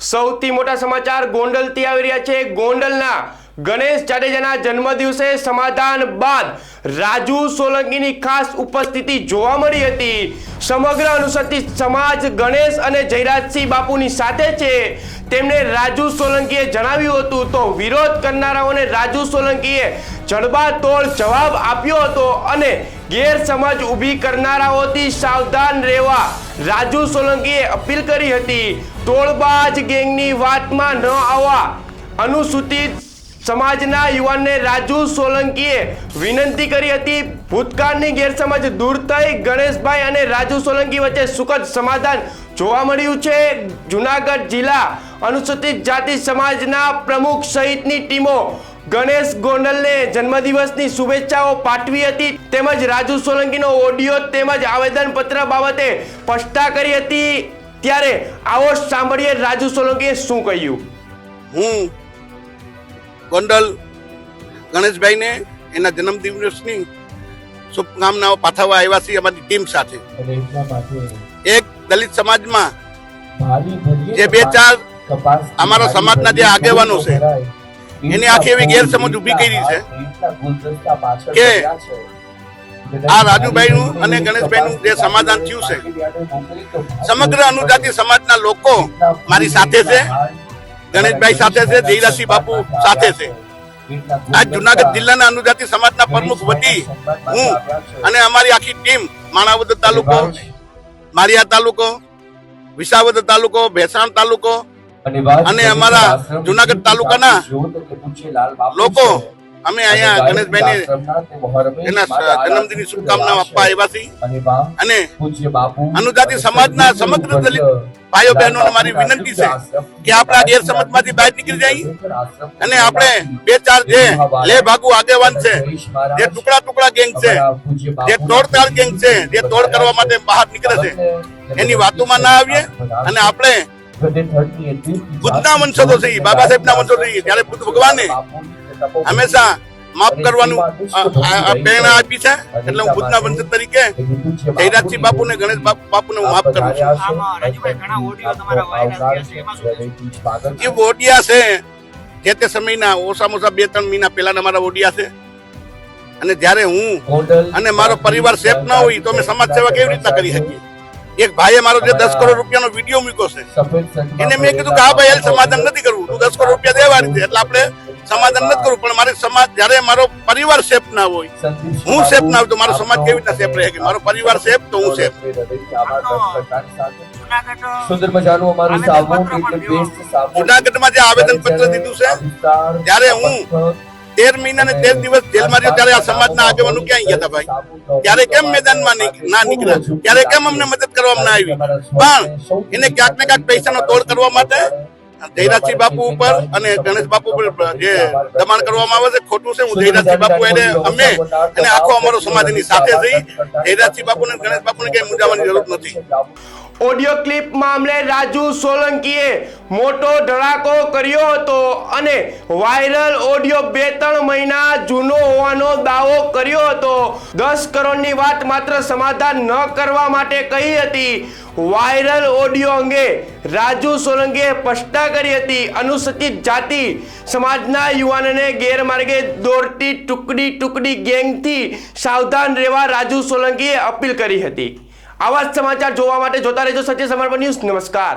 સૌથી મોટા સમાચાર ગોંડલથી આવી રહ્યા છે। ગોંડલના ગણેશ જાડેજાના જન્મદિવસે સમાધાન બાદ રાજુ સોલંકીની ખાસ ઉપસ્થિતિ જોવા મળી હતી। સમગ્ર અનુસૂચિત સમાજ ગણેશ અને જયરાજસિંહ બાપુની સાથે છે। તેમણે રાજુ સોલંકીએ જણાવ્યું હતું તો વિરોધ કરનારાઓને રાજુ સોલંકીએ જડબાતોડ જવાબ આપ્યો હતો અને ગેરસમજ ઊભી કરનારાઓથી સાવધાન રહેવા રાજુ સોલંકીએ અપીલ કરી હતી। તોડબાજ ગેંગની વાતમાં ન આવવા અનુસૂચિત સમાજના યુવાનને રાજુ સોલંકીએ વિનંતી કરી હતી। ભૂતકાળની ગેરસમજ દૂર થઈ ગણેશભાઈ અને રાજુ સોલંકી વચ્ચે સુખદ સમાધાન જોવા મળ્યું છે। જૂનાગઢ જિલ્લા અનુસૂચિત જાતિ સમાજના પ્રમુખ સહિતની ટીમો ગણેશ ગોંડલને જન્મદિવસની શુભેચ્છાઓ પાઠવી હતી તેમજ રાજુ સોલંકીનો ઓડિયો તેમજ આવેદનપત્ર બાબતે સ્પષ્ટતા કરી હતી। ત્યારે આવો સાંભળીએ રાજુ સોલંકીએ શું કહ્યું। હું ગોંડલ ગણેશભાઈને એના જન્મદિવસની શુભકામનાઓ પાઠવવા આવ્યા છીએ અમારી ટીમ સાથે। એક દલિત સમાજમાં જે બે ચાર અમારા સમાજના જે આગેવાનો છે એની આખી એવી ગેરસમજ ઊભી કરી છે કે આ રાજુભાઈનું અને ગણેશભાઈનું જે સમાધાન થયું છે સમગ્ર અનુજાતિ સમાજના લોકો મારી સાથે છે, ગણેશભાઈ સાથે છે, જયરાજસિંહ બાપુ સાથે છે। આ જુનાગઢ જિલ્લાના અનુજાતિ સમાજના પ્રમુખ વતી હું અને અમારી આખી ટીમ માણાવદર તાલુકો, માળિયા તાલુકો, વિસાવદર તાલુકો, ભેસાણ તાલુકો અને અમારા જુનાગઢ તાલુકાના લોકો અમે અહીંયા ગણેશભાઈને એના જન્મદિનની શુભકામનાઓ આપવા આવ્યા છીએ અને અનુજાતિ સમાજના સમગ્ર દલિત ભાઈઓ બહેનોને મારી વિનંતી છે કે આપણા ગેરસમજમાંથી બહાર નીકળી જઈએ અને આપણે બે ચાર જે લે ભાગુ આગેવાન છે, જે ટુકડા ટુકડા ગેંગ છે, જે તોડતાડ ગેંગ છે, જે તોડ કરવા માટે બહાર નીકળે છે એની વાતોમાં ના આવીએ અને આપણે બુદ્ધના વંશજો છીએ, બાબા સાહેબના વંશજો છીએ। ત્યારે બુદ્ધ ભગવાને હંમેશા માફ કરવાનું પ્રેરણા આપી છે એટલે હું બુદ્ધના વંશજ તરીકે જયરાજસિંહ બાપુ ને ગણેશ બાપુને હું માફ કરું છું। જે ઓડિયા છે જે તે સમયના ઓછામાં ઓછા 2-3 મહિના પહેલાના મારા ઓડિયા છે અને જ્યારે હું અને મારો પરિવાર સેફ ના હોય તો અમે સમાજ સેવા કેવી રીતના કરી શકીએ। એક ભાઈએ મારો જે 10 કરોડ રૂપિયાનો વિડીયો મૂક્યો છે એને મેં કીધું કે હા ભાઈ હાલ સમાધાન નથી કરવું, તું 10 કરોડ રૂપિયા દેવા રીતે એટલે આપણે સમાધાન નથી કરવું, પણ મારી સમાજ જ્યારે મારો પરિવાર સેફ ના હોય, હું સેફ ના હોય તો મારો સમાજ કેવી રીતના સેફ રહે? કે મારો પરિવાર સેફ તો હું સેફ। જુનાગઢમાં જે આવેદન પત્ર દીધું છે ત્યારે હું 13 મહિના ને 13 દિવસ જેલમાં રહ્યો ત્યારે આ સમાજના આગેવાનો ક્યાં ગયા હતા ભાઈ? ત્યારે કેમ મેદાનમાં ના નીકળ્યા? ત્યારે કેમ અમને મદદ કરવામાં ના આવી? પણ એને ક્યાંક ને ક્યાંક પૈસાનો તોડ કરવા માટે જયરાજસિંહ બાપુ ઉપર અને ગણેશ બાપુ ઉપર જે દબાણ કરવામાં આવે છે ખોટું છે। હું જયરાજસિંહ બાપુ અમે અને આખો અમારો સમાજ એની સાથે થઈ। જયરાજસિંહ બાપુ ને ગણેશ બાપુને કઈ મૂંઝાવાની જરૂર નથી। ઓડિયો ક્લિપ મામલે રાજુ સોલંકીએ મોટો ધડાકો કર્યો હતો અને વાયરલ ઓડિયો 2-3 મહિના જૂનો હોવાનો દાવો કર્યો હતો। 10 કરોડની વાત માત્ર સમાધાન ન કરવા માટે કહી હતી। વાયરલ ઓડિયો અંગે રાજુ સોલંકીએ સ્પષ્ટતા કરી હતી। અનુસૂચિત જાતિ સમાજના યુવાનોને ગેરમાર્ગે દોરતી ટુકડી ગેંગથી સાવધાન રહેવા રાજુ સોલંકીએ અપીલ કરી હતી। આવા જ સમાચાર જોવા માટે જોતા રહેજો સત્ય સમર્પણ ન્યૂઝ। નમસ્કાર।